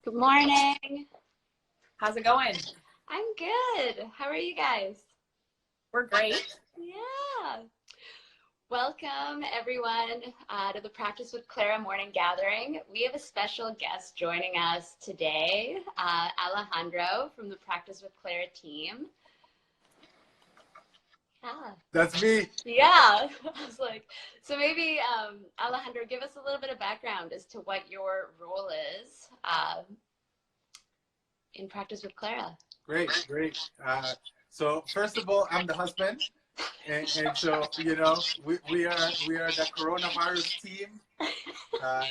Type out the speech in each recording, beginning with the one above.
Good morning. How's it going? I'm good. How are you guys? We're great. Yeah. Welcome, everyone, to the Practice with Clara morning gathering. We have a special guest joining us today, Alejandro from the Practice with Clara team. Yeah. That's me. Yeah. I was like, so maybe, Alejandro, give us a little bit of background as to what your role is in Practice with Clara. Great. So first of all, I'm the husband, and so we are the coronavirus team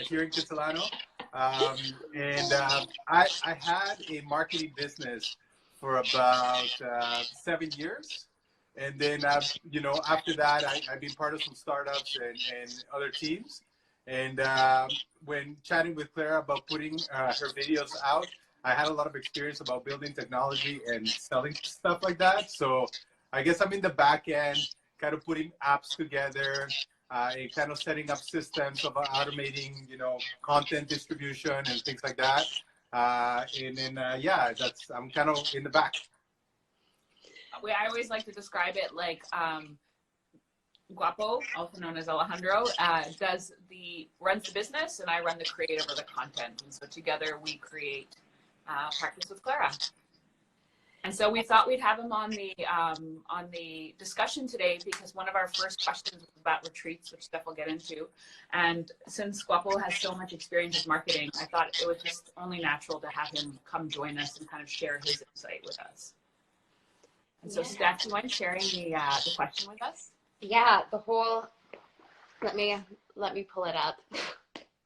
here in Catalano, I had a marketing business for about 7 years, and then after that I've been part of some startups and other teams, and when chatting with Clara about putting her videos out, I had a lot of experience about building technology and selling stuff like that. So I guess I'm in the back end, kind of putting apps together, and kind of setting up systems of automating, content distribution and things like that. I'm kind of in the back. I always like to describe it like Guapo, also known as Alejandro, runs the business, and I run the creative or the content. And so together we create Practice with Clara. And so we thought we'd have him on the discussion today because one of our first questions was about retreats, which Steph will get into. And since Guapo has so much experience with marketing, I thought it was just only natural to have him come join us and kind of share his insight with us. And so, Steph, do you mind sharing the question with us? Yeah, let me pull it up.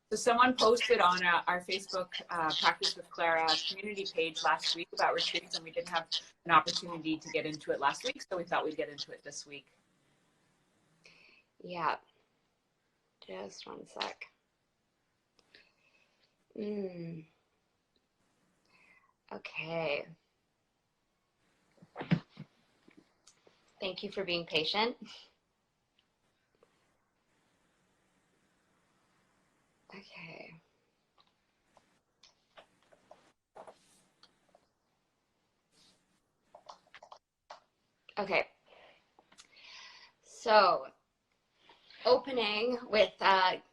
So someone posted on our Facebook Practice with Clara community page last week about retreats, and we didn't have an opportunity to get into it last week, so we thought we'd get into it this week. Yeah, just one sec. Okay. Thank you for being patient. Okay. Okay. So, opening with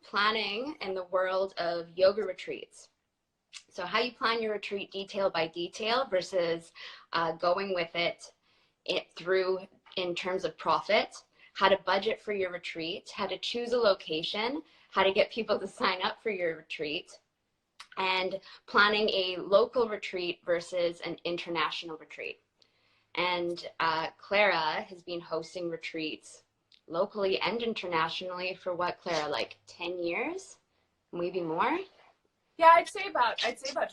planning in the world of yoga retreats. So how you plan your retreat detail by detail versus going with it through in terms of profit, how to budget for your retreat, how to choose a location, how to get people to sign up for your retreat, and planning a local retreat versus an international retreat. And Clara has been hosting retreats locally and internationally for what, Clara, like 10 years, maybe more? Yeah, I'd say about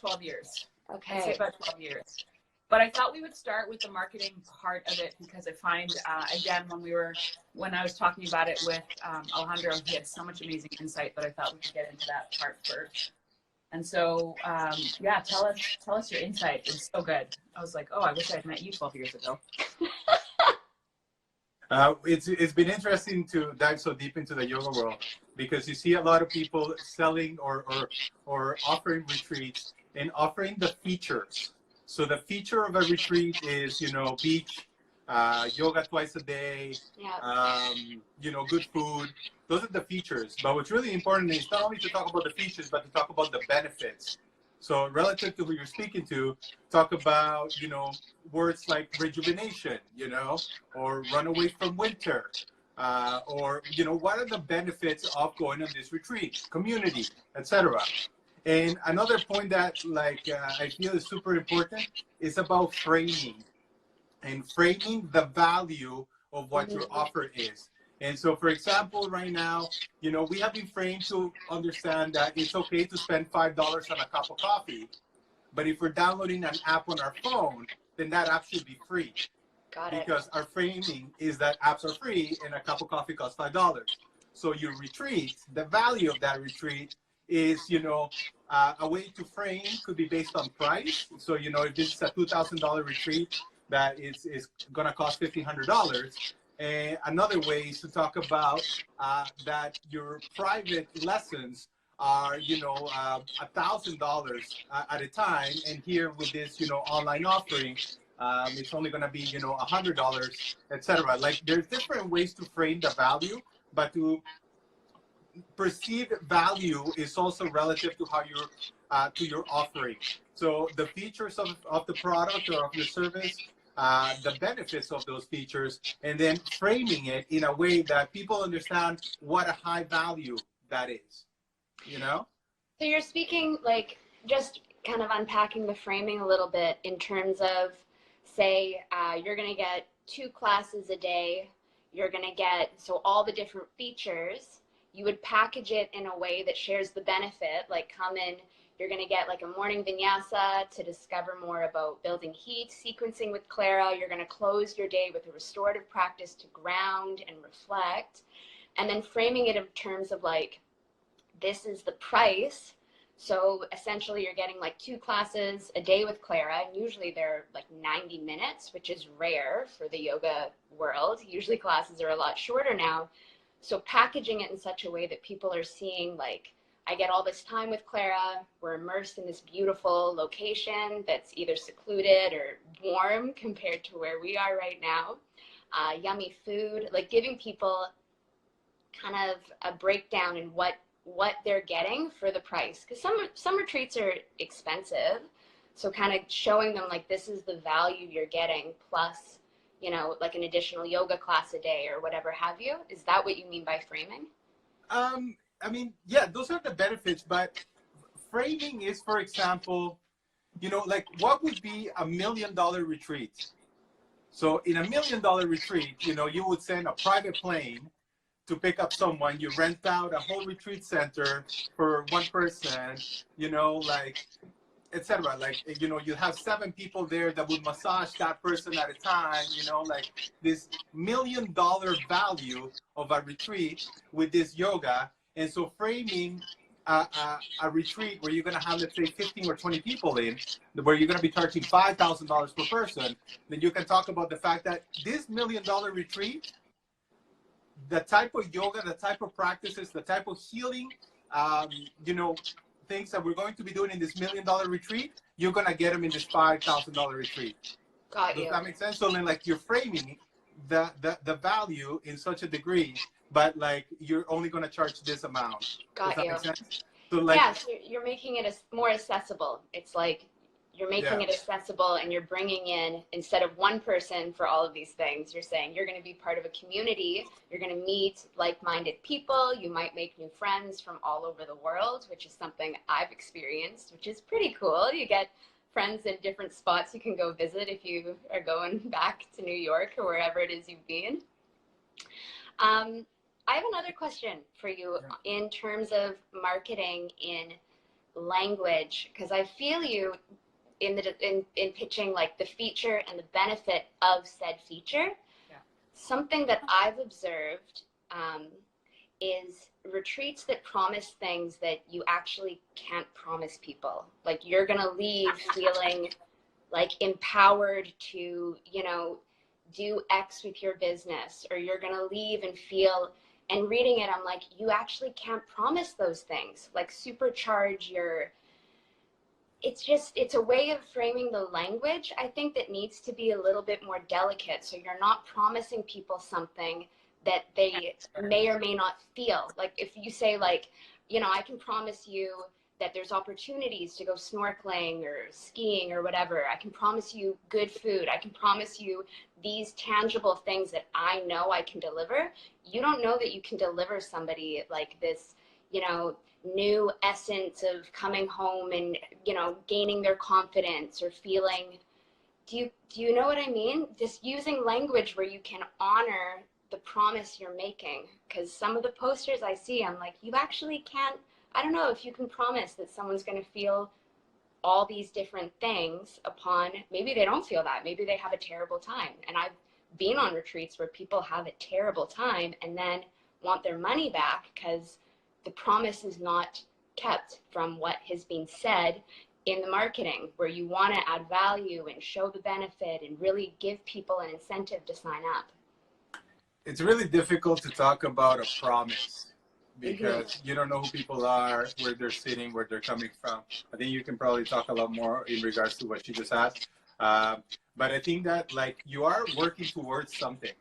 12 years. Okay. I'd say about 12 years. But I thought we would start with the marketing part of it because I find, again, when I was talking about it with Alejandro, he had so much amazing insight that I thought we could get into that part first. And so, tell us your insight. It's so good. I was like, oh, I wish I had met you 12 years ago. It's been interesting to dive so deep into the yoga world because you see a lot of people selling or offering retreats and offering the features. So the feature of a retreat is, beach, yoga twice a day, good food. Those are the features. But what's really important is not only to talk about the features, but to talk about the benefits. So relative to who you're speaking to, talk about, words like rejuvenation, or run away from winter, or, what are the benefits of going on this retreat, community, etc. And another point that I feel is super important is about framing the value of what your offer is. And so, for example, right now, we have been framed to understand that it's okay to spend $5 on a cup of coffee, but if we're downloading an app on our phone, then that app should be free. Got it. Because our framing is that apps are free and a cup of coffee costs $5. So your retreat, the value of that retreat is, a way to frame could be based on price. So, if this is a $2,000 retreat that is going to cost $1,500, and another way is to talk about that your private lessons are, $1,000 at a time. And here with this, online offering, it's only going to be, $100, etc. Like there's different ways to frame the value, but to perceived value is also relative to how you're to your offering. So the features of the product or of your service, the benefits of those features, and then framing it in a way that people understand what a high value that is, So you're speaking like just kind of unpacking the framing a little bit in terms of, say, you're going to get 2 classes a day. You're going to get, so all the different features, you would package it in a way that shares the benefit, like come in, you're going to get like a morning vinyasa to discover more about building heat, sequencing with Clara. You're going to close your day with a restorative practice to ground and reflect. And then framing it in terms of like, this is the price. So essentially you're getting like 2 classes a day with Clara, and usually they're like 90 minutes, which is rare for the yoga world. Usually classes are a lot shorter now. So packaging it in such a way that people are seeing like, I get all this time with Clara, we're immersed in this beautiful location that's either secluded or warm compared to where we are right now. Yummy food, like giving people kind of a breakdown in what they're getting for the price. Because some retreats are expensive. So kind of showing them like, this is the value you're getting plus, like an additional yoga class a day or whatever have you. Is that what you mean by framing? Yeah, those are the benefits, but framing is, for example, like what would be $1 million retreat? So in $1 million retreat, you would send a private plane to pick up someone, you rent out a whole retreat center for one person, like, etc. Like, you have 7 people there that would massage that person at a time, like this $1 million value of a retreat with this yoga. And so framing a retreat where you're going to have, let's say, 15 or 20 people in, where you're going to be charging $5,000 per person, then you can talk about the fact that this $1 million retreat, the type of yoga, the type of practices, the type of healing, things that we're going to be doing in this $1 million retreat, you're going to get them in this $5,000 retreat. Got you. Does that make sense? So then, like, you're framing the value in such a degree, but like you're only going to charge this amount. Got Does that you. make sense? So like, yeah, so you're making it more accessible. It's like you're making it accessible, and you're bringing in, instead of one person for all of these things, you're saying you're going to be part of a community. You're going to meet like-minded people. You might make new friends from all over the world, which is something I've experienced, which is pretty cool. You get friends in different spots you can go visit if you are going back to New York or wherever it is you've been. I have another question for you in terms of marketing in language, because I feel you in pitching like the feature and the benefit of said feature. Yeah. Something that I've observed is retreats that promise things that you actually can't promise people. Like you're gonna leave feeling like empowered to, do X with your business, or you're gonna leave and feel, and reading it, I'm like, you actually can't promise those things. Like supercharge your, it's a way of framing the language, I think, that needs to be a little bit more delicate. So you're not promising people something that they may or may not feel. Like if you say like, I can promise you that there's opportunities to go snorkeling or skiing or whatever. I can promise you good food. I can promise you these tangible things that I know I can deliver. You don't know that you can deliver somebody like this, new essence of coming home and, gaining their confidence or feeling. Do you know what I mean? Just using language where you can honor the promise you're making. Because some of the posters I see, I'm like, you actually can't, I don't know if you can promise that someone's going to feel all these different things upon, maybe they don't feel that, maybe they have a terrible time. And I've been on retreats where people have a terrible time and then want their money back because the promise is not kept from what has been said in the marketing, where you want to add value and show the benefit and really give people an incentive to sign up. It's really difficult to talk about a promise because you don't know who people are, where they're sitting, where they're coming from. I think you can probably talk a lot more in regards to what she just asked. But I think that like you are working towards something,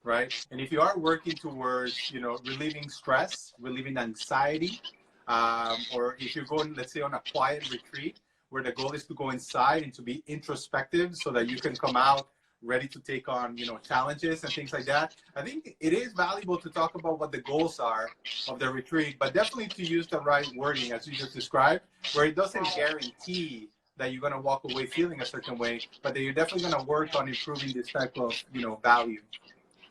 right? And if you are working towards, you know, relieving stress, relieving anxiety, or if you're going, let's say, on a quiet retreat where the goal is to go inside and to be introspective so that you can come out ready to take on, you know, challenges and things like that. I think it is valuable to talk about what the goals are of the retreat, but definitely to use the right wording as you just described, where it doesn't guarantee that you're going to walk away feeling a certain way, but that you're definitely going to work on improving this type of, you know, value.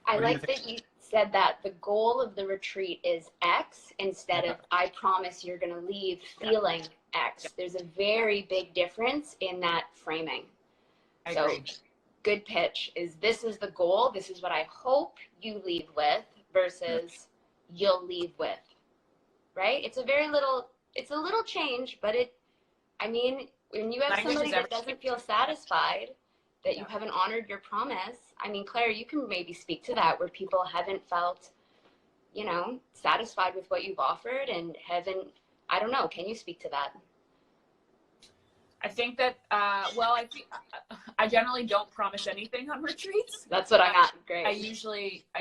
I like that you said that the goal of the retreat is X instead of I promise you're going to leave feeling X. There's a very big difference in that framing. I agree. Good pitch is this is the goal. This is what I hope you leave with versus you'll leave with, right? It's a little change, but I mean, when you have somebody that doesn't feel satisfied, that you haven't honored your promise. I mean, Claire, you can maybe speak to that where people haven't felt, you know, satisfied with what you've offered and haven't, I don't know. Can you speak to that? I think that, well, I generally don't promise anything on retreats. That's what I got. Great. I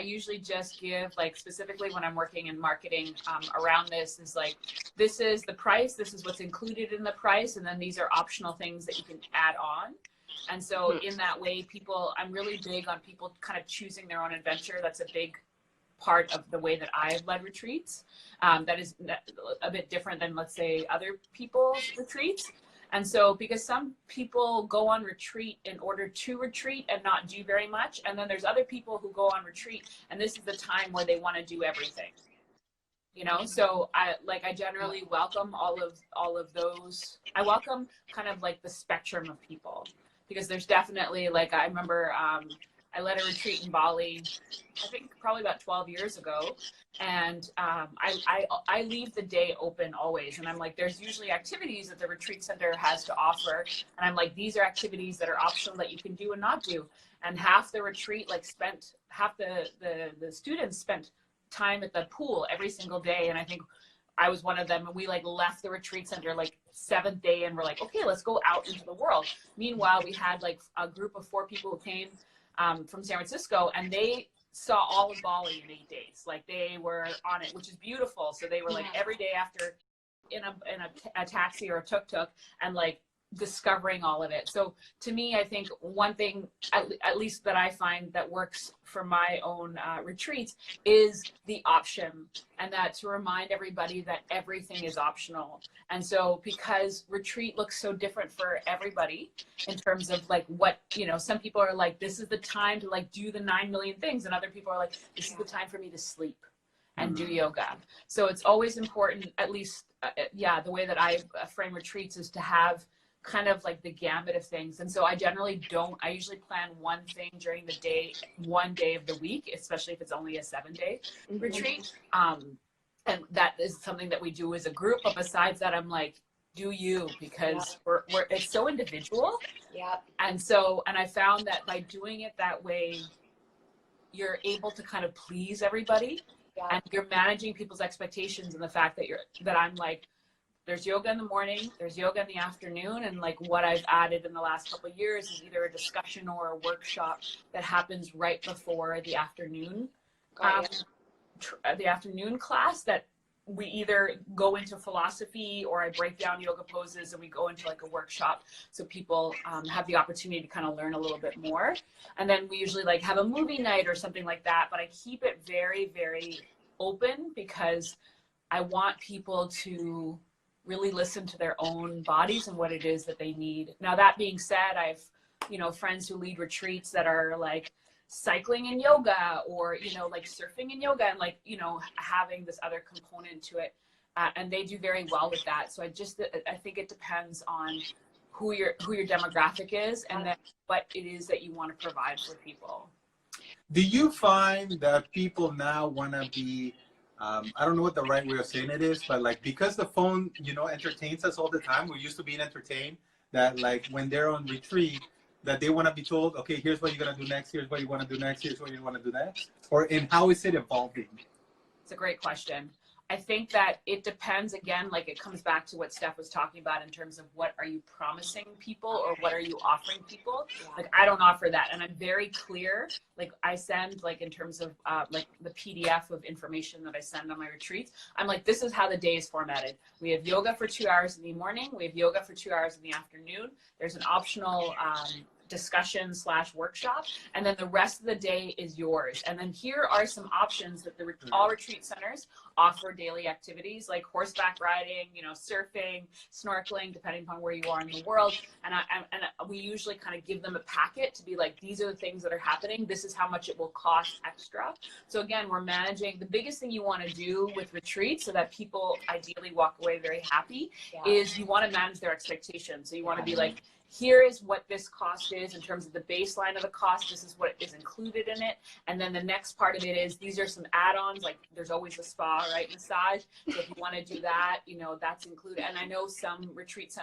usually just give, like, specifically when I'm working in marketing around this is like, this is the price, this is what's included in the price, and then these are optional things that you can add on. And so in that way, I'm really big on people kind of choosing their own adventure. That's a big part of the way that I've led retreats. That is a bit different than, let's say, other people's retreats. And so, because some people go on retreat in order to retreat and not do very much. And then there's other people who go on retreat and this is the time where they want to do everything. You know, so I generally welcome all of those. I welcome kind of like the spectrum of people, because there's definitely, like, I remember I led a retreat in Bali, I think probably about 12 years ago. And I leave the day open always. And I'm like, there's usually activities that the retreat center has to offer. And I'm like, these are activities that are optional that you can do and not do. And half the retreat, half the students spent time at the pool every single day. And I think I was one of them, and we like left the retreat center like 7th day and we're like, okay, let's go out into the world. Meanwhile, we had like a group of 4 people who came from San Francisco, and they saw all of Bali in 8 days. Like, they were on it, which is beautiful. So they were like every day after in a taxi or a tuk-tuk and like discovering all of it. So to me, I think one thing, at least that I find that works for my own retreats, is the option, and that to remind everybody that everything is optional. And so, because retreat looks so different for everybody in terms of like what, you know, some people are like, this is the time to like do the 9 million things, and other people are like, this is the time for me to sleep and do yoga. So it's always important, at least, the way that I frame retreats is to have kind of like the gamut of things. And so I usually plan one thing during the day, one day of the week, especially if it's only a 7-day retreat. And that is something that we do as a group. But besides that, I'm like, do you, because it's so individual. And I found that by doing it that way, you're able to kind of please everybody, and you're managing people's expectations, and the fact that I'm like, there's yoga in the morning, there's yoga in the afternoon, and like what I've added in the last couple of years is either a discussion or a workshop that happens right before the afternoon, the afternoon class, that we either go into philosophy or I break down yoga poses and we go into like a workshop, so people have the opportunity to kind of learn a little bit more. And then we usually like have a movie night or something like that, but I keep it very, very open, because I want people to really listen to their own bodies and what it is that they need. Now, that being said, I've, friends who lead retreats that are like cycling and yoga, or, like surfing and yoga, and like, having this other component to it. And they do very well with that. So I think it depends on who your demographic is, and then what it is that you want to provide for people. Do you find that people now want to be, I don't know what the right way of saying it is, but like, because the phone, entertains us all the time, we're used to being entertained, that like when they're on retreat, that they want to be told, okay, here's what you're going to do next, here's what you want to do next, here's what you want to do next? And how is it evolving? It's a great question. I think that it depends, again, like it comes back to what Steph was talking about in terms of what are you promising people or what are you offering people? Like, I don't offer that. And I'm very clear, like I send, like in terms of like the PDF of information that I send on my retreats, I'm like, this is how the day is formatted. We have yoga for 2 hours in the morning. We have yoga for 2 hours in the afternoon. There's an optional discussion / workshop, and then the rest of the day is yours. And then here are some options that all retreat centers offer: daily activities like horseback riding, you know, surfing, snorkeling, depending upon where you are in the world. And we usually kind of give them a packet to be like, these are the things that are happening. This is how much it will cost extra. So again, we're managing. The biggest thing you want to do with retreats so that people ideally walk away very happy is you want to manage their expectations. So you want to be like, here is what this cost is in terms of the baseline of the cost. This is what is included in it. And then the next part of it is, these are some add-ons, like there's always a spa, right? Massage. So if you want to do that, you know, that's included. And I know some retreats,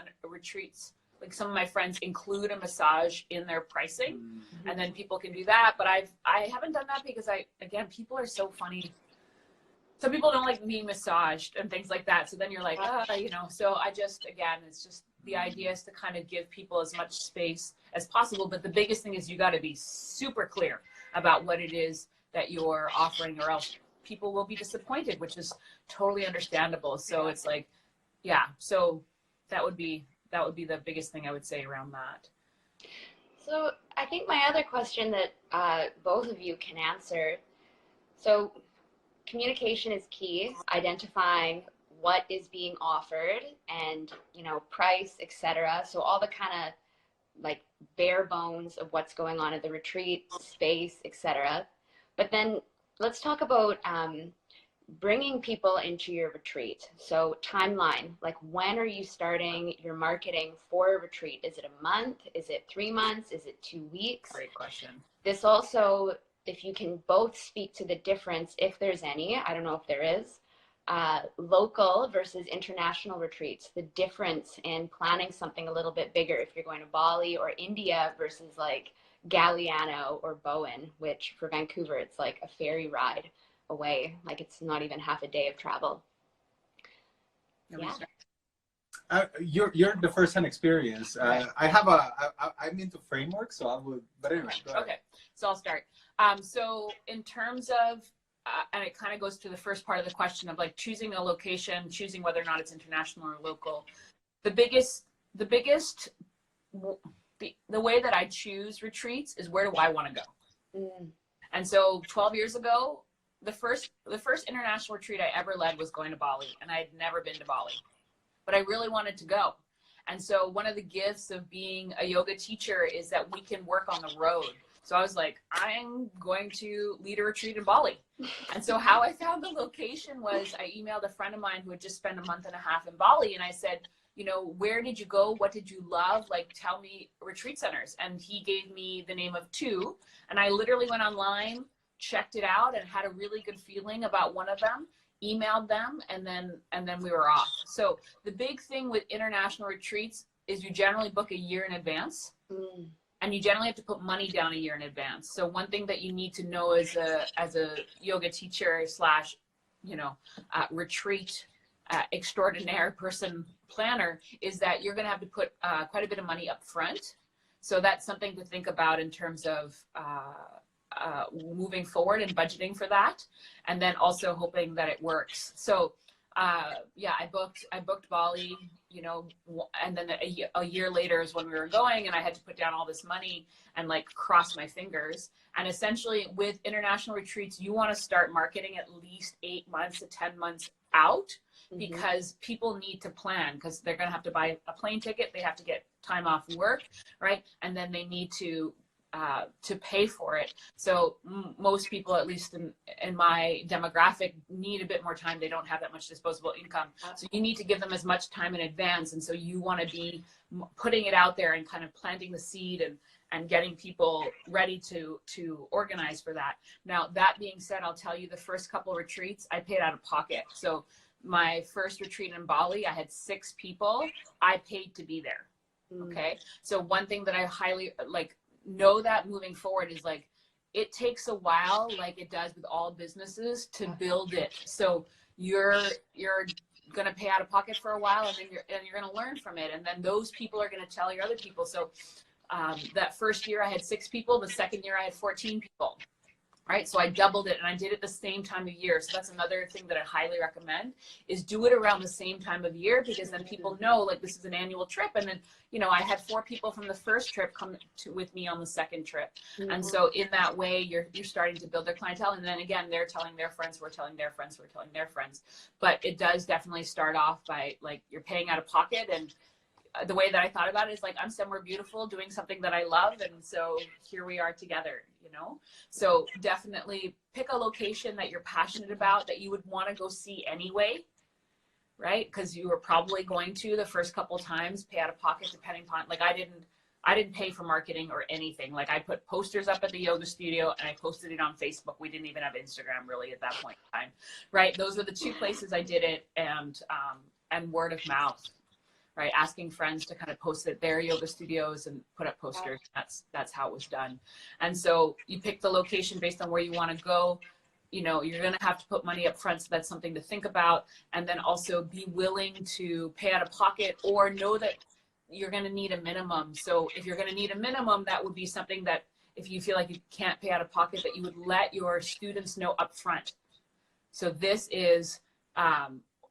like some of my friends include a massage in their pricing, and then people can do that. But I haven't done that because again, people are so funny. Some people don't like being massaged and things like that. So then you're like, you know, so I just, again, it's just, the idea is to kind of give people as much space as possible. But the biggest thing is you got to be super clear about what it is that you're offering, or else people will be disappointed, which is totally understandable. So it's like, yeah, so that would be the biggest thing I would say around that. So I think my other question that both of you can answer. So communication is key, identifying what is being offered and, you know, price, etc. So all the kind of like bare bones of what's going on at the retreat, space, etc. But then let's talk about bringing people into your retreat. So timeline, like when are you starting your marketing for a retreat? Is it a month? Is it 3 months? Is it 2 weeks? Great question. This also, if you can both speak to the difference, if there's any, I don't know if there is, local versus international retreats, the difference in planning something a little bit bigger if you're going to Bali or India versus like Galiano or Bowen, which for Vancouver, it's like a ferry ride away. Like it's not even half a day of travel. You're the first-hand experience. Right. I'm into frameworks, so I would, but anyway, go ahead. Okay, so I'll start. So in terms of, and it kind of goes to the first part of the question of like choosing a location, choosing whether or not it's international or local. The way that I choose retreats is, where do I want to go? And so 12 years ago, the first international retreat I ever led was going to Bali, and I had never been to Bali, but I really wanted to go. And so one of the gifts of being a yoga teacher is that we can work on the road. So I was like, I'm going to lead a retreat in Bali. And so how I found the location was, I emailed a friend of mine who had just spent a month and a half in Bali, and I said, you know, where did you go? What did you love? Like, tell me retreat centers. And he gave me the name of 2. And I literally went online, checked it out, and had a really good feeling about one of them, emailed them, and then we were off. So the big thing with international retreats is you generally book a year in advance. And you generally have to put money down a year in advance. So one thing that you need to know as a yoga teacher / you know, retreat extraordinaire person planner is that you're going to have to put quite a bit of money up front. So that's something to think about in terms of moving forward and budgeting for that, and then also hoping that it works. So yeah, I booked Bali, you know, and then a year later is when we were going, and I had to put down all this money and like cross my fingers. And essentially with international retreats, you want to start marketing at least 8 months to 10 months out, because people need to plan, because they're going to have to buy a plane ticket. They have to get time off work, right? And then they need to pay for it. So most people, at least in my demographic, need a bit more time. They don't have that much disposable income. So you need to give them as much time in advance. And so you want to be putting it out there and kind of planting the seed and getting people ready to organize for that. Now, that being said, I'll tell you, the first couple of retreats, I paid out of pocket. So my first retreat in Bali, I had 6 people. I paid to be there. Okay. So one thing that I highly know that moving forward is like, it takes a while, like it does with all businesses, to build it. So you're going to pay out of pocket for a while, and then you're going to learn from it. And then those people are going to tell your other people. So that first year I had 6 people. The second year I had 14 people. Right. So I doubled it, and I did it the same time of year. So that's another thing that I highly recommend, is do it around the same time of year, because then people know, like, this is an annual trip. And then, you know, I had 4 people from the first trip come with me on the second trip. Mm-hmm. And so in that way, you're starting to build their clientele. And then again, they're telling their friends, we're telling their friends, we're telling their friends. But it does definitely start off by, like, you're paying out of pocket. And the way that I thought about it is, like, I'm somewhere beautiful doing something that I love. And so here we are together, you know? So definitely pick a location that you're passionate about, that you would want to go see anyway, right? Because you were probably going to the first couple times pay out of pocket, depending upon, like, I didn't pay for marketing or anything. Like, I put posters up at the yoga studio and I posted it on Facebook. We didn't even have Instagram really at that point in time, right? Those are the 2 places I did it, and word of mouth. Right, asking friends to kind of post at their yoga studios and put up posters. That's how it was done. And so you pick the location based on where you want to go. You know, you're going to have to put money up front, so that's something to think about. And then also be willing to pay out of pocket, or know that you're going to need a minimum. So if you're going to need a minimum, that would be something that, if you feel like you can't pay out of pocket, that you would let your students know up front. So this is,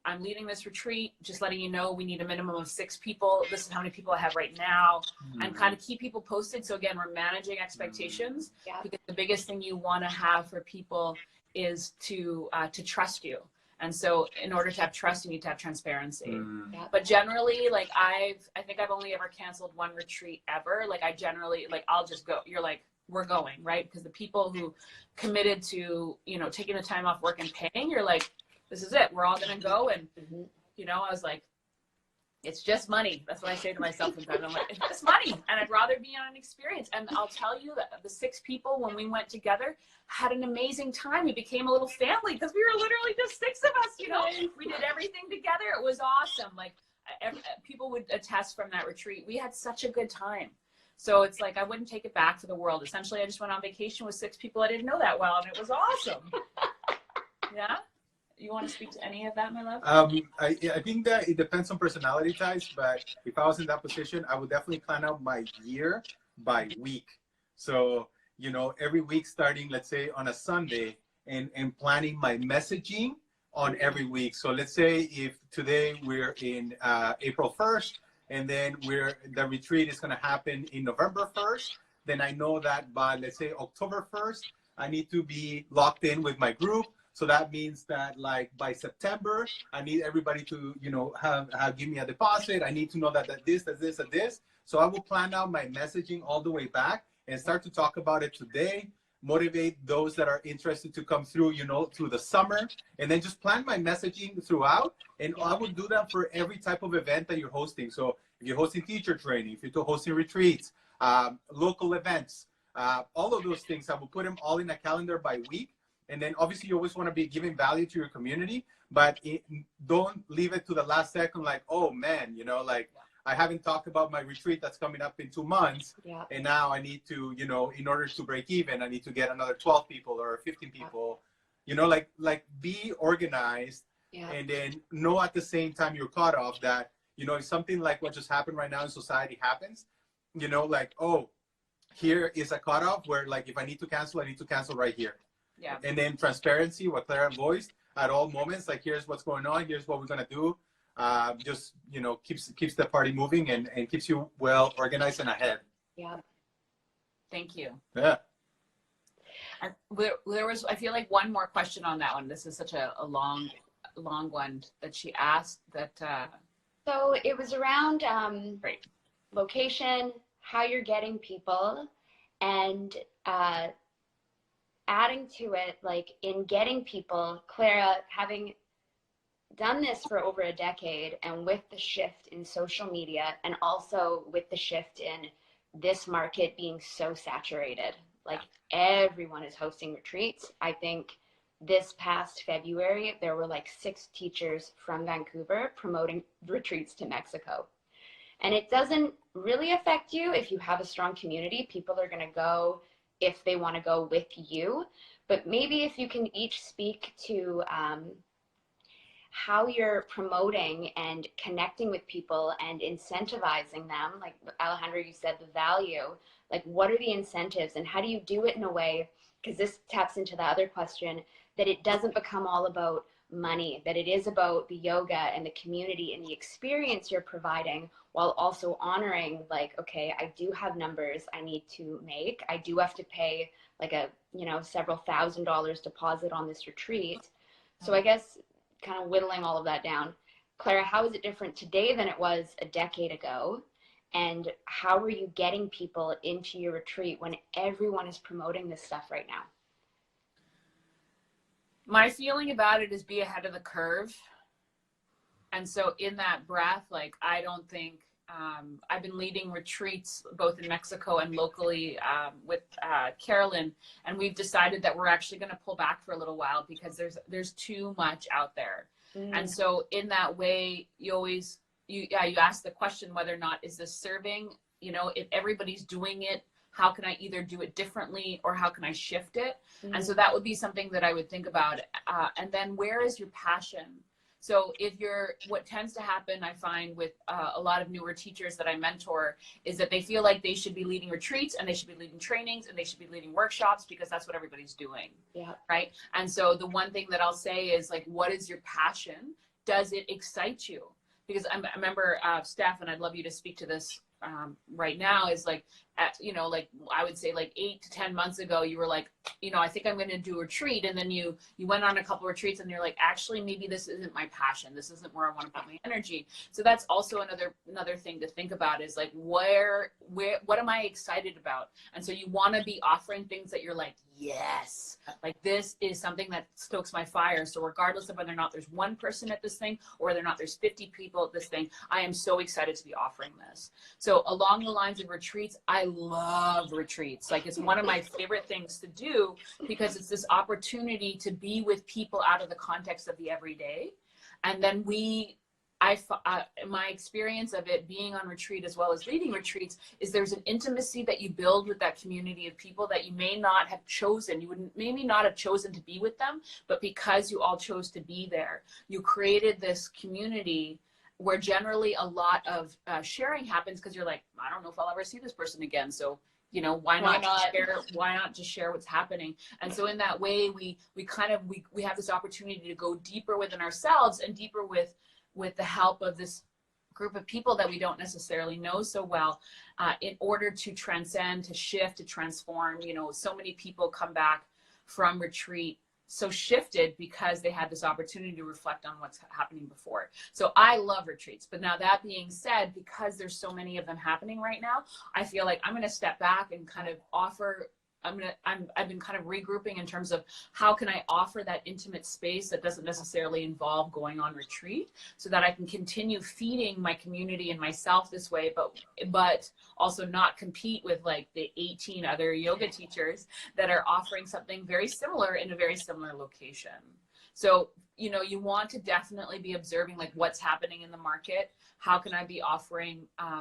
I'm leading this retreat, just letting you know we need a minimum of 6 people. This is how many people I have right now, and kind of keep people posted. So again, we're managing expectations, because the biggest thing you want to have for people is to trust you. And so in order to have trust, you need to have transparency. But generally, like, I think I've only ever canceled 1 retreat ever. Like, I generally, like, I'll just go. You're like, we're going, right? Because the people who committed to, you know, taking the time off work and paying, you're like, this is it. We're all going to go. And, you know, I was like, it's just money. That's what I say to myself sometimes. I'm like, it's just money. And I'd rather be on an experience. And I'll tell you that the 6 people, when we went together, had an amazing time. We became a little family, because we were literally just 6 of us, you know. We did everything together. It was awesome. Like, people would attest from that retreat. We had such a good time. So it's like, I wouldn't take it back for the world. Essentially, I just went on vacation with 6 people I didn't know that well, and it was awesome. Yeah. You want to speak to any of that, my love? I think that it depends on personality types, but if I was in that position, I would definitely plan out my year by week. So, you know, every week starting, let's say, on a Sunday, and planning my messaging on every week. So let's say if today we're in April 1st, and then the retreat is going to happen in November 1st, then I know that by, let's say, October 1st, I need to be locked in with my group. So that means that, like, by September, I need everybody to, you know, have give me a deposit. I need to know that this. So I will plan out my messaging all the way back and start to talk about it today, motivate those that are interested to come through, you know, through the summer, and then just plan my messaging throughout. And I would do that for every type of event that you're hosting. So if you're hosting teacher training, if you're hosting retreats, local events, all of those things, I will put them all in a calendar by week. And then obviously you always want to be giving value to your community, but don't leave it to the last second, like, oh man, you know, like, I haven't talked about my retreat that's coming up in 2 months. And now I need to, you know, in order to break even, I need to get another 12 people or 15 people, you know, like be organized. And then know at the same time you're caught off that, you know, if something like what just happened right now in society happens, you know, like, oh, here is a cutoff where, like, if I need to cancel, I need to cancel right here. And then transparency, what Clara voiced at all moments, like, here's what's going on, here's what we're going to do. Just, you know, keeps the party moving, and keeps you well organized and ahead. Thank you. There was, I feel like, one more question on that one. This is such a long one that she asked that. So it was around location, how you're getting people, and adding to it, like, in getting people, Clara, having done this for over a decade, and with the shift in social media, and also with the shift in this market being so saturated, like, everyone is hosting retreats. I think this past February, there were like 6 teachers from Vancouver promoting retreats to Mexico. And it doesn't really affect you if you have a strong community. People are going to go if they want to go with you. But maybe if you can each speak to how you're promoting and connecting with people and incentivizing them. Like Alejandro, you said the value, like what are the incentives and how do you do it in a way, because this taps into the other question, that it doesn't become all about money, that it is about the yoga and the community and the experience you're providing, while also honoring like, okay, I do have numbers I need to make. I do have to pay like a, you know, several $1,000s deposit on this retreat. So I guess kind of whittling all of that down, Clara, how is it different today than it was a decade ago? And how are you getting people into your retreat when everyone is promoting this stuff right now? My feeling about it is be ahead of the curve. And so in that breath, like, I don't think, I've been leading retreats both in Mexico and locally with Carolyn, and we've decided that we're actually going to pull back for a little while because there's too much out there. And so in that way, you ask the question whether or not is this serving, you know, if everybody's doing it, how can I either do it differently or how can I shift it? And so that would be something that I would think about. And then where is your passion? So what tends to happen, I find with a lot of newer teachers that I mentor, is that they feel like they should be leading retreats and they should be leading trainings and they should be leading workshops because that's what everybody's doing. Yeah. Right. And so the one thing that I'll say is like, what is your passion? Does it excite you? Because I remember, Steph, and I'd love you to speak to this right now, is like, you know, like I would say like 8 to 10 months ago, you were like, you know, I think I'm going to do a retreat. And then you went on a couple of retreats and you're like, actually, maybe this isn't my passion. This isn't where I want to put my energy. So that's also another thing to think about is like, what am I excited about? And so you want to be offering things that you're like, yes, like this is something that stokes my fire. So regardless of whether or not there's one person at this thing or whether or not there's 50 people at this thing, I am so excited to be offering this. So along the lines of retreats, I love retreats. Like it's one of my favorite things to do because it's this opportunity to be with people out of the context of the everyday. And then my experience of it being on retreat as well as leading retreats is there's an intimacy that you build with that community of people that you may not have chosen. You wouldn't maybe not have chosen to be with them, but because you all chose to be there, you created this community where generally a lot of sharing happens because you're like, I don't know if I'll ever see this person again. So, you know, why not just share what's happening? And so in that way, we have this opportunity to go deeper within ourselves and deeper with the help of this group of people that we don't necessarily know so well, in order to transcend, to shift, to transform. You know, so many people come back from retreat so shifted because they had this opportunity to reflect on what's happening before. So I love retreats. But now that being said, because there's so many of them happening right now, I feel like I'm going to step back and kind of offer, I've been kind of regrouping in terms of how can I offer that intimate space that doesn't necessarily involve going on retreat, so that I can continue feeding my community and myself this way, but also not compete with like the 18 other yoga teachers that are offering something very similar in a very similar location. So, you know, you want to definitely be observing like what's happening in the market. How can I be offering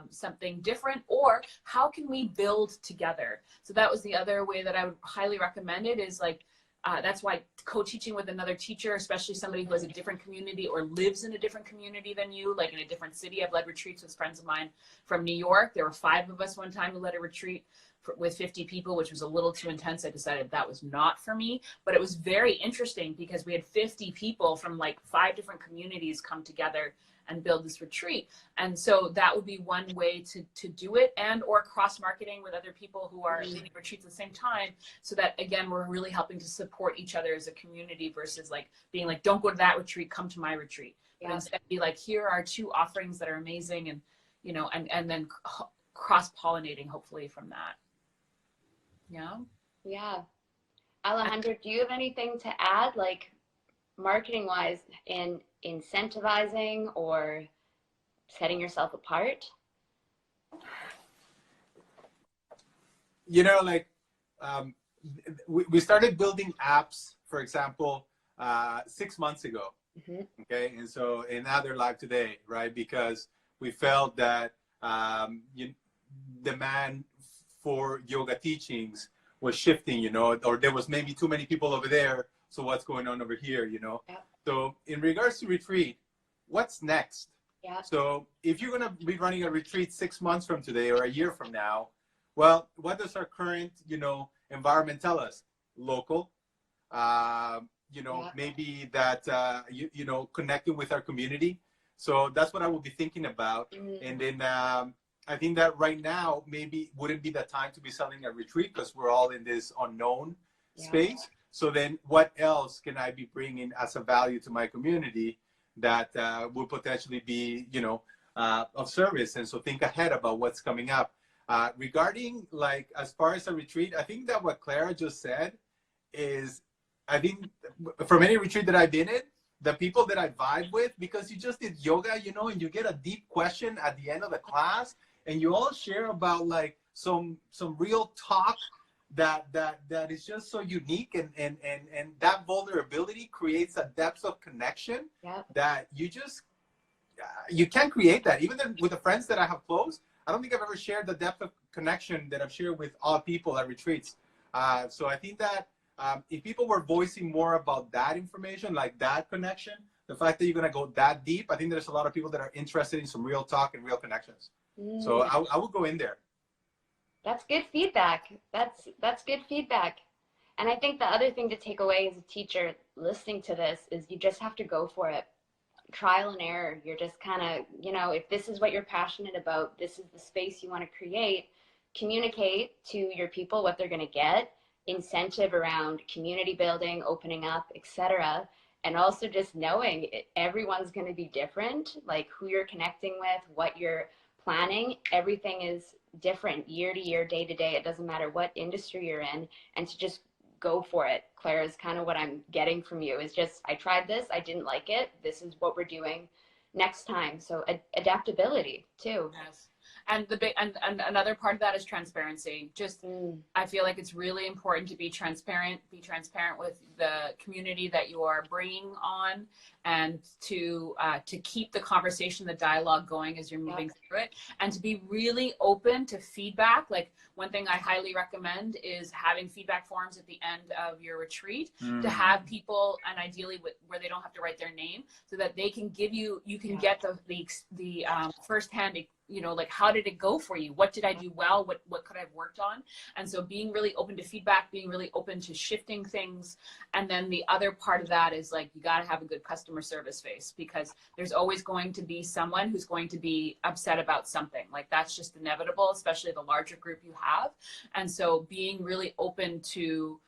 something different, or how can we build together? So that was the other way that I would highly recommend it, is like, that's why co-teaching with another teacher, especially somebody who has a different community or lives in a different community than you, like in a different city. I've led retreats with friends of mine from New York. There were 5 of us one time who led a retreat with 50 people, which was a little too intense. I decided that was not for me, but it was very interesting because we had 50 people from like 5 different communities come together and build this retreat. And so that would be one way to do it, and or cross marketing with other people who are leading retreats at the same time, so that again we're really helping to support each other as a community versus like being like, don't go to that retreat, come to my retreat. But instead be like, here are 2 offerings that are amazing, and you know, and then cross-pollinating hopefully from that. Yeah. Alejandro, do you have anything to add, like marketing wise, in incentivizing or setting yourself apart? You know, like we started building apps, for example, 6 months ago. Okay, and now they're live today, right? Because we felt that demand for yoga teachings was shifting, you know, or there was maybe too many people over there. So what's going on over here, you know? So in regards to retreat, what's next? Yeah. So if you're going to be running a retreat 6 months from today or a year from now, well, what does our current, environment tell us? Local, maybe that, connecting with our community. So that's what I will be thinking about. And then I think that right now, maybe wouldn't be the time to be selling a retreat because we're all in this unknown space. So then what else can I be bringing as a value to my community that will potentially be, of service? And so think ahead about what's coming up. Regarding like, as far as a retreat, I think that what Clara just said is, I think from any retreat that I've been in, the people that I vibe with, because you just did yoga, and you get a deep question at the end of the class, and you all share about like some real talk that is just so unique, and that vulnerability creates a depth of connection that you can't create that. Even with the friends that I have close, I don't think I've ever shared the depth of connection that I've shared with all people at retreats. So I think that if people were voicing more about that information, like that connection, the fact that you're going to go that deep, I think there's a lot of people that are interested in some real talk and real connections. So I would go in there. That's good feedback. That's good feedback. And I think the other thing to take away as a teacher listening to this is you just have to go for it. Trial and error. You're just kind of, if this is what you're passionate about, this is the space you want to create, communicate to your people what they're going to get, incentive around community building, opening up, etc. And also just knowing everyone's going to be different, like who you're connecting with, what you're planning, everything is different year to year, day to day. It doesn't matter what industry you're in, and to just go for it. Clara, is kind of what I'm getting from you, is just, I tried this, I didn't like it, this is what we're doing next time. So adaptability too. Yes. And and another part of that is transparency. Just I feel like it's really important to be transparent with the community that you are bringing on, and to keep the conversation, the dialogue going as you're moving through it, and to be really open to feedback. Like, one thing I highly recommend is having feedback forms at the end of your retreat, to have people, and ideally where they don't have to write their name, so that they can give you can get the firsthand, like, how did it go for you? What did I do well? What could I have worked on? And so being really open to feedback, being really open to shifting things. And then the other part of that is, like, you got to have a good customer service face, because there's always going to be someone who's going to be upset about something. Like, that's just inevitable, especially the larger group you have. And so being really open to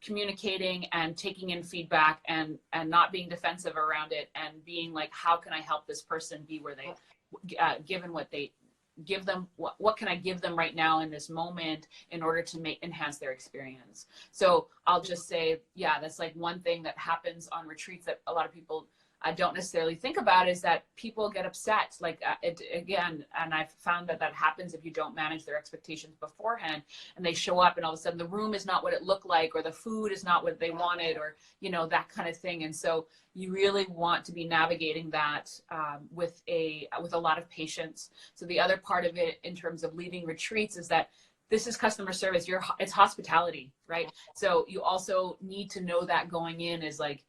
communicating and taking in feedback, and not being defensive around it, and being like, how can I help this person be where they, given what they give them, what can I give them right now in this moment in order to enhance their experience. So I'll just say, that's like one thing that happens on retreats that a lot of people don't necessarily think about, is that people get upset. Like, again, and I've found that happens if you don't manage their expectations beforehand, and they show up and all of a sudden the room is not what it looked like, or the food is not what they wanted, or, that kind of thing. And so you really want to be navigating that with a lot of patience. So the other part of it in terms of leading retreats is that this is customer service. It's hospitality, right? So you also need to know that going in is like,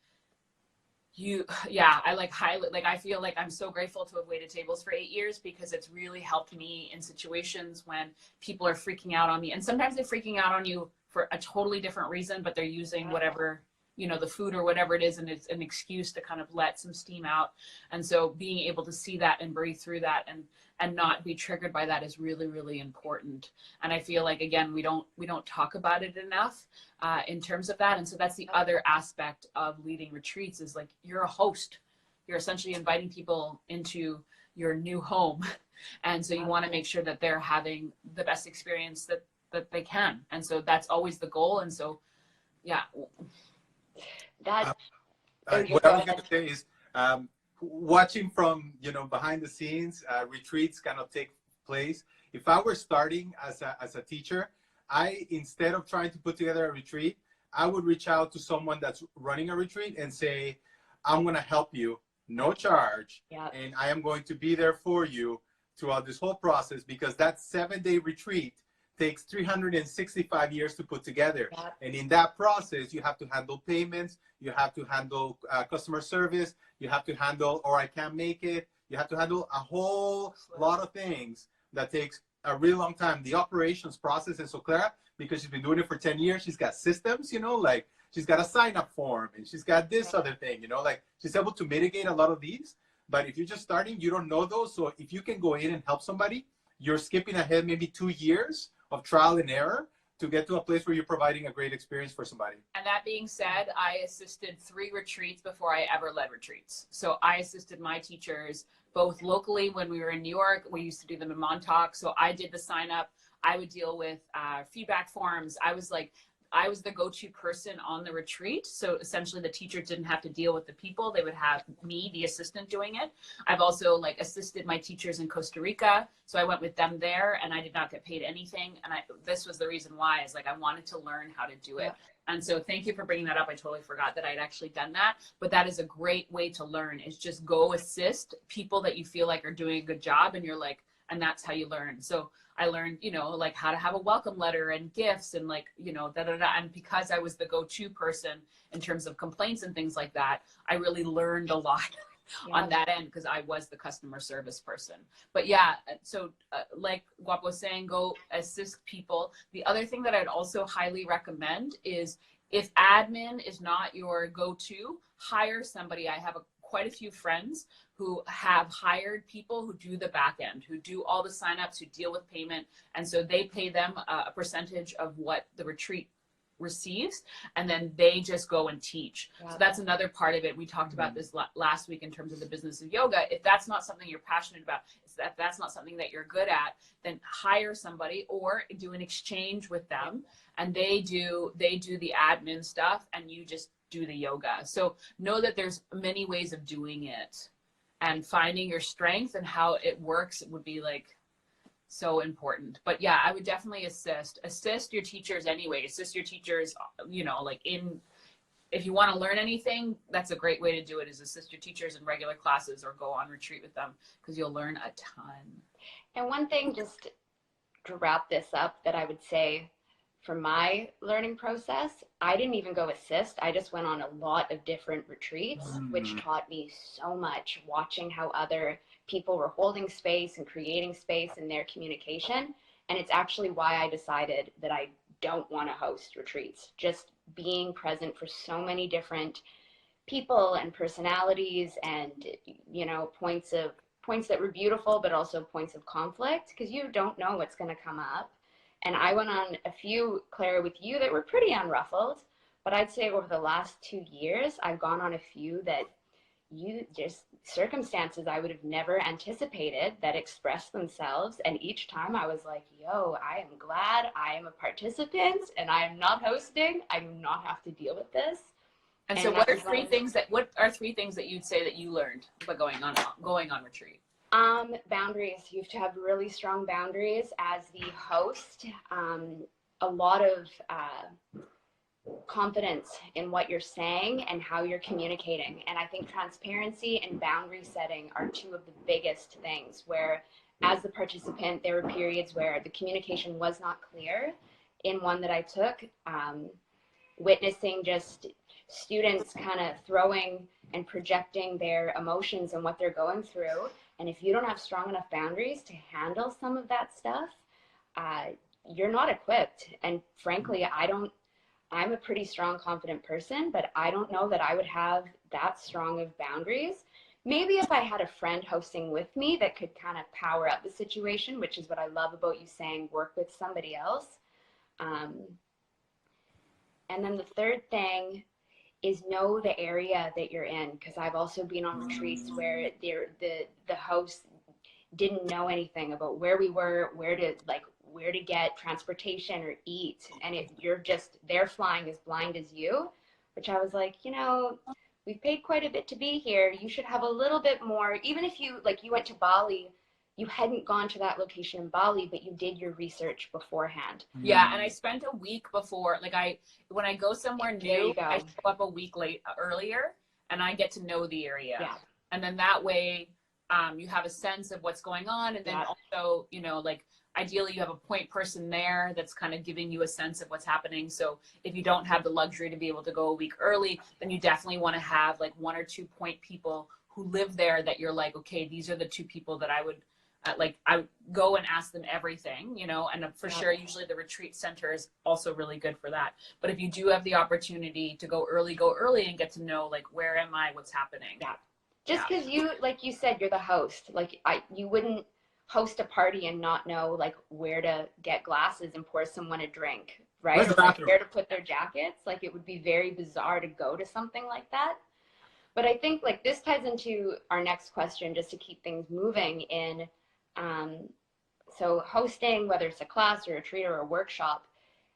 I feel like I'm so grateful to have waited tables for 8 years, because it's really helped me in situations when people are freaking out on me. And sometimes they're freaking out on you for a totally different reason, but they're using whatever, the food or whatever it is, and it's an excuse to kind of let some steam out. And so being able to see that and breathe through that, and not be triggered by that, is really, really important. And I feel like, again, we don't talk about it enough in terms of that. And so that's the other aspect of leading retreats, is like, you're a host. You're essentially inviting people into your new home. And so you want to make sure that they're having the best experience that they can. And so that's always the goal. And so, That what I was going to say is, watching from behind the scenes, retreats kind of take place. If I were starting as a teacher, instead of trying to put together a retreat, I would reach out to someone that's running a retreat and say, I'm going to help you, no charge, and I am going to be there for you throughout this whole process, because that 7-day retreat takes 365 years to put together. Yeah. And in that process, you have to handle payments, you have to handle customer service, you have to handle, or I can't make it. You have to handle a whole lot of things that takes a really long time. The operations process. And so Clara, because she's been doing it for 10 years, she's got systems, you know, like she's got a sign-up form and she's got this other thing, you know, like she's able to mitigate a lot of these. But if you're just starting, you don't know those. So if you can go in and help somebody, you're skipping ahead maybe 2 years of trial and error to get to a place where you're providing a great experience for somebody. And that being said, I assisted 3 retreats before I ever led retreats. So I assisted my teachers both locally when we were in New York. We used to do them in Montauk. So I did the sign up. I would deal with feedback forms. I was the go-to person on the retreat. So essentially the teachers didn't have to deal with the people. They would have me, the assistant, doing it. I've also like assisted my teachers in Costa Rica. So I went with them there and I did not get paid anything. And this was the reason why, is like I wanted to learn how to do it. Yeah. And so thank you for bringing that up. I totally forgot that I'd actually done that. But that is a great way to learn, is just go assist people that you feel like are doing a good job. And you're like, and that's how you learn. So I learned, you know, like how to have a welcome letter and gifts and like, you know, And because I was the go-to person in terms of complaints and things like that, I really learned a lot on that end because I was the customer service person. But yeah, so like Guapo was saying, go assist people. The other thing that I'd also highly recommend is, if admin is not your go-to, hire somebody. I have quite a few friends who have hired people who do the back end, who do all the signups, who deal with payment. And so they pay them a percentage of what the retreat receives, and then they just go and teach. Yeah. So that's another part of it. We talked about this last week in terms of the business of yoga. If that's not something you're passionate about, if that's not something that you're good at, then hire somebody or do an exchange with them, and they do the admin stuff and you just do the yoga. So know that there's many ways of doing it, and finding your strength and how it works would be like so important. But yeah, I would definitely assist your teachers anyway. Assist your teachers, you know, like if you want to learn anything, that's a great way to do it, is assist your teachers in regular classes or go on retreat with them, because you'll learn a ton. And one thing, just to wrap this up, that I would say for my learning process, I didn't even go assist. I just went on a lot of different retreats, which taught me so much, watching how other people were holding space and creating space in their communication. And it's actually why I decided that I don't want to host retreats. Just being present for so many different people and personalities, and, you know, points that were beautiful, but also points of conflict, because you don't know what's going to come up. And I went on a few, Clara, with you that were pretty unruffled, but I'd say over the last 2 years, I've gone on a few that circumstances I would have never anticipated that expressed themselves. And each time I was like, yo, I am glad I am a participant and I am not hosting. I do not have to deal with this. And so what are three things that you'd say that you learned by going on retreat? Boundaries. You have to have really strong boundaries as the host. A lot of confidence in what you're saying and how you're communicating. And I think transparency and boundary setting are two of the biggest things, where as the participant, there were periods where the communication was not clear. In one that I took, witnessing just students kind of throwing and projecting their emotions and what they're going through. And if you don't have strong enough boundaries to handle some of that stuff, you're not equipped. And frankly, I'm a pretty strong, confident person, but I don't know that I would have that strong of boundaries. Maybe if I had a friend hosting with me that could kind of power up the situation, which is what I love about you saying, work with somebody else. And then the third thing is know the area that you're in, because I've also been on retreats where the host didn't know anything about where we were, where to get transportation or eat, and they're flying as blind as you, which I was like, you know, we've paid quite a bit to be here. You should have a little bit more, even if you went to Bali, you hadn't gone to that location in Bali, but you did your research beforehand. Yeah, and I spent a week before, when I go somewhere new, I show up a week earlier, and I get to know the area. Yeah. And then that way, you have a sense of what's going on, and then also, you know, like ideally you have a point person there that's kind of giving you a sense of what's happening. So if you don't have the luxury to be able to go a week early, then you definitely want to have like 1 or 2 point people who live there that you're like, okay, these are the 2 people that I would I would go and ask them everything, you know, and for sure, usually the retreat center is also really good for that. But if you do have the opportunity to go early and get to know, like, where am I, what's happening? Yeah. Just because you, like you said, you're the host. Like, you wouldn't host a party and not know, like, where to get glasses and pour someone a drink, right? Where's the Or, like, bathroom? where to put their jackets. Like, it would be very bizarre to go to something like that. But I think, like, this ties into our next question, just to keep things moving in. So hosting, whether it's a class or a retreat or a workshop,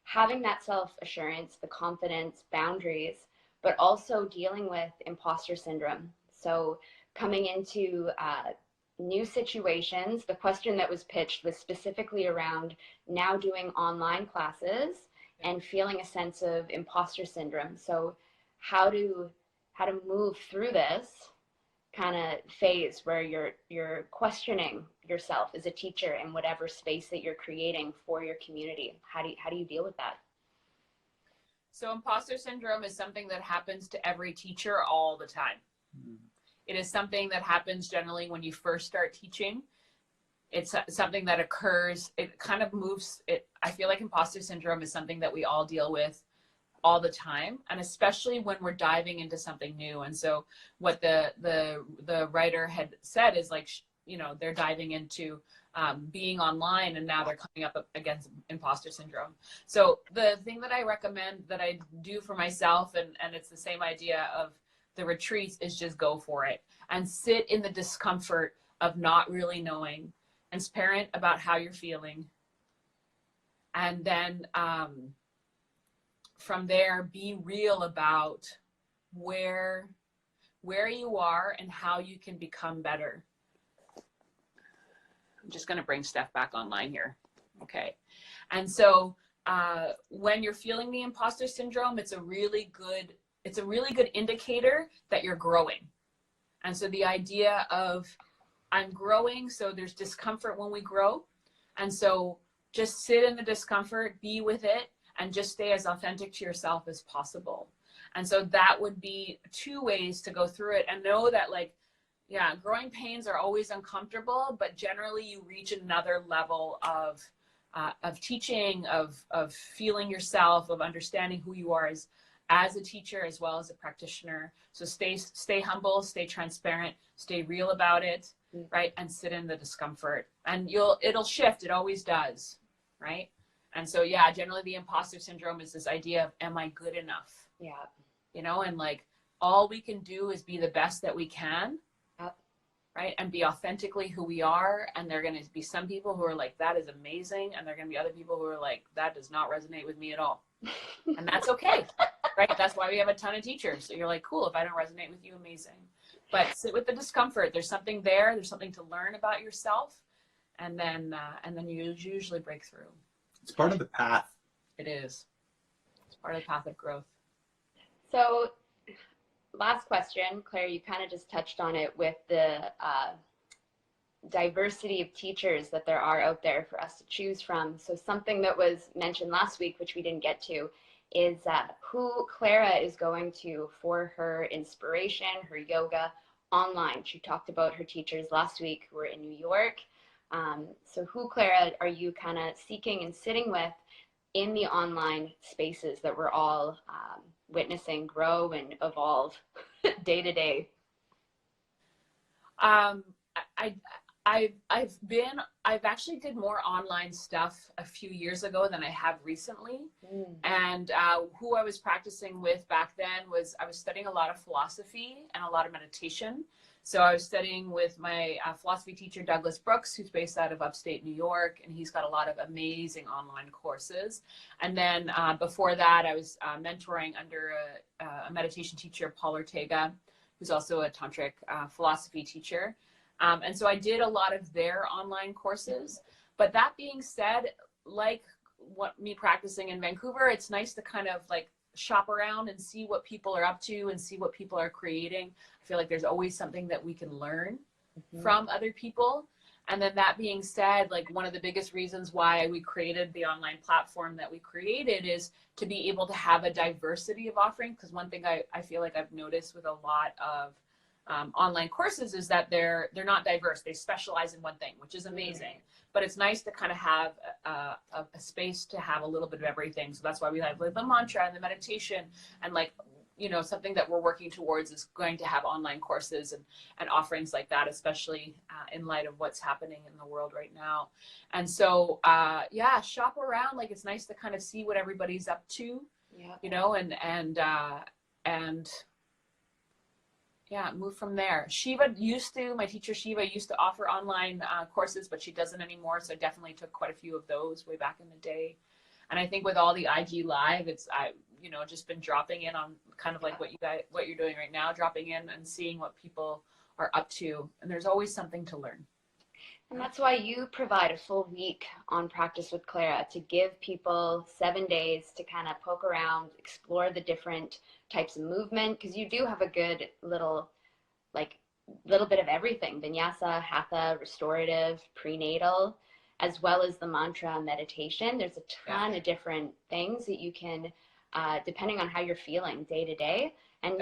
having that self-assurance, the confidence, boundaries, but also dealing with imposter syndrome. So coming into new situations, the question that was pitched was specifically around now doing online classes and feeling a sense of imposter syndrome. So how to move through this kind of phase where you're questioning yourself as a teacher in whatever space that you're creating for your community. How do you deal with that? So imposter syndrome is something that happens to every teacher all the time. It is something that happens generally when you first start teaching. It's something that occurs, it kind of moves it. I feel like imposter syndrome is something that we all deal with all the time, and especially when we're diving into something new. And so what the writer had said is, like, you know, they're diving into being online, and now they're coming up against imposter syndrome. So the thing that I recommend that I do for myself, and it's the same idea of the retreats, is just go for it and sit in the discomfort of not really knowing, transparent about how you're feeling, and then from there, be real about where you are and how you can become better. I'm just going to bring Steph back online here. Okay. And so when you're feeling the imposter syndrome, it's a really good indicator that you're growing. And so the idea of, I'm growing, so there's discomfort when we grow. And so just sit in the discomfort, be with it, and just stay as authentic to yourself as possible. And so that would be 2 ways to go through it, and know that, like, yeah, growing pains are always uncomfortable, but generally you reach another level of teaching, of feeling yourself, of understanding who you are as a teacher as well as a practitioner. So stay humble, stay transparent, stay real about it, right? And sit in the discomfort, and it'll shift. It always does, right? And so, yeah, generally the imposter syndrome is this idea of, am I good enough? Yeah. You know, and like, all we can do is be the best that we can, right? And be authentically who we are. And there are going to be some people who are like, that is amazing. And there are going to be other people who are like, that does not resonate with me at all. And that's okay, right? That's why we have a ton of teachers. So you're like, cool, if I don't resonate with you, amazing. But sit with the discomfort. There's something there. There's something to learn about yourself. And then you usually break through. It's part of the path. It is. It's part of the path of growth. So last question, Claire, you kind of just touched on it with the diversity of teachers that there are out there for us to choose from. So something that was mentioned last week, which we didn't get to, is who Clara is going to for her inspiration, her yoga online. She talked about her teachers last week who were in New York. So who, Clara, are you kind of seeking and sitting with in the online spaces that we're all witnessing grow and evolve day to day? I've actually did more online stuff a few years ago than I have recently. And who I was practicing with back then was, I was studying a lot of philosophy and a lot of meditation. So I was studying with my philosophy teacher, Douglas Brooks, who's based out of upstate New York, and he's got a lot of amazing online courses. And then before that, I was mentoring under a meditation teacher, Paul Ortega, who's also a tantric philosophy teacher. And so I did a lot of their online courses. But that being said, like me practicing in Vancouver, it's nice to kind of like shop around and see what people are up to and see what people are creating. I feel like there's always something that we can learn from other people. And then that being said, like one of the biggest reasons why we created the online platform that we created is to be able to have a diversity of offering. Because one thing I feel like I've noticed with a lot of online courses is that they're not diverse. They specialize in one thing, which is amazing. But it's nice to kind of have a space to have a little bit of everything. So that's why we have like the mantra and the meditation, and like, you know, something that we're working towards is going to have online courses and offerings like that, especially in light of what's happening in the world right now. And so, yeah, shop around. Like, it's nice to kind of see what everybody's up to, you know, and yeah, move from there. My teacher Shiva used to offer online courses, but she doesn't anymore. So I definitely took quite a few of those way back in the day. And I think with all the IG Live, you know, just been dropping in on kind of like what you're doing right now, dropping in and seeing what people are up to. And there's always something to learn. And that's why you provide a full week on Practice with Clara, to give people 7 days to kind of poke around, explore the different types of movement, because you do have a good little bit of everything: vinyasa, hatha, restorative, prenatal, as well as the mantra and meditation. There's a ton of different things that you can, depending on how you're feeling day to day. And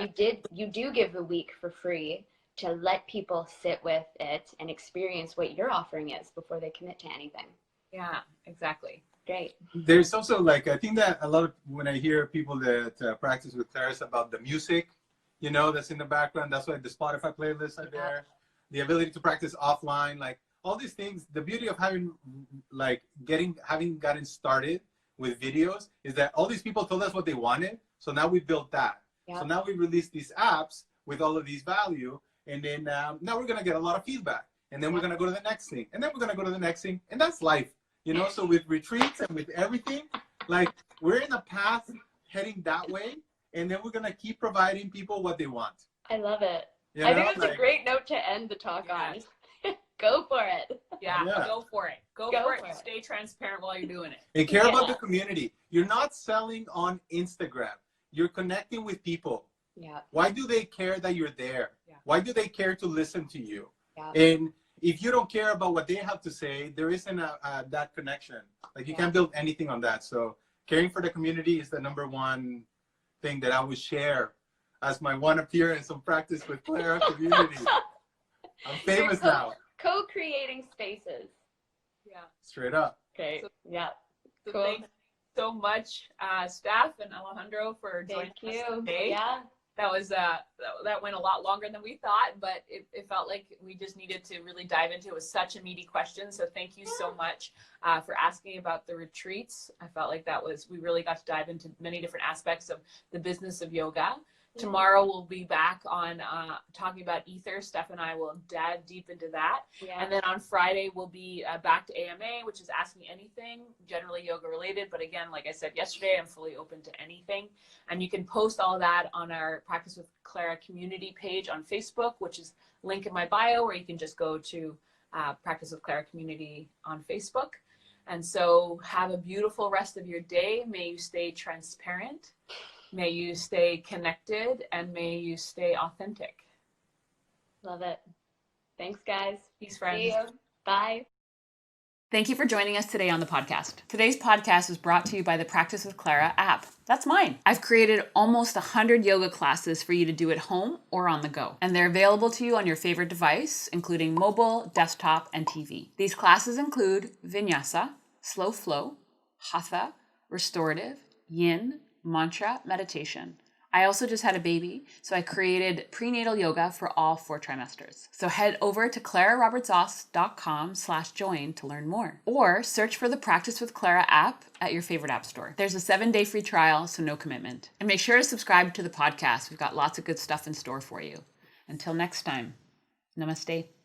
you do give a week for free to let people sit with it and experience what your offering is before they commit to anything. Yeah, exactly. Great. There's also like, I think that a lot of, when I hear people that practice with Clara, about the music, you know, that's in the background. That's why the Spotify playlists are there. The ability to practice offline, like all these things. The beauty of having gotten started with videos is that all these people told us what they wanted. So now we built that. So now we release these apps with all of these value. And then now we're going to get a lot of feedback. And then we're going to go to the next thing. And then we're going to go to the next thing. And that's life, you know? So with retreats and with everything, like we're in a path heading that way. And then we're going to keep providing people what they want. I love it. You I know? think it's a great note to end the talk on. Go for it. Yeah, go for it. Go for it. Stay transparent while you're doing it. And care about the community. You're not selling on Instagram. You're connecting with people. Yeah. Why do they care that you're there? Yeah. Why do they care to listen to you? Yeah. And if you don't care about what they have to say, there isn't that connection. Like you can't build anything on that. So caring for the community is the number one thing that I would share as my one appearance on Practice with Clara community. I'm famous now. Co-creating spaces. Yeah. Straight up. Okay. So, yeah. So Cool. thanks so much, Steph and Alejandro, for joining us today. Yeah. That was that went a lot longer than we thought, but it felt like we just needed to really dive into it. It was such a meaty question. So thank you so much for asking about the retreats. I felt like we really got to dive into many different aspects of the business of yoga. Tomorrow we'll be back on talking about ether. Steph and I will dive deep into that. Yeah. And then on Friday we'll be back to AMA, which is Ask Me Anything, generally yoga related. But again, like I said yesterday, I'm fully open to anything. And you can post all that on our Practice with Clara community page on Facebook, which is link in my bio, or you can just go to Practice with Clara community on Facebook. And so have a beautiful rest of your day. May you stay transparent. May you stay connected, and may you stay authentic. Love it. Thanks, guys. Peace, friends. See you. Bye. Thank you for joining us today on the podcast. Today's podcast was brought to you by the Practice with Clara app. That's mine. I've created almost 100 yoga classes for you to do at home or on the go. And they're available to you on your favorite device, including mobile, desktop, and TV. These classes include vinyasa, slow flow, hatha, restorative, yin, mantra, meditation. I also just had a baby, so I created prenatal yoga for all 4 trimesters. So head over to clararobertsoss.com/join to learn more. Or search for the Practice with Clara app at your favorite app store. There's a 7-day free trial, so no commitment. And make sure to subscribe to the podcast. We've got lots of good stuff in store for you. Until next time, namaste.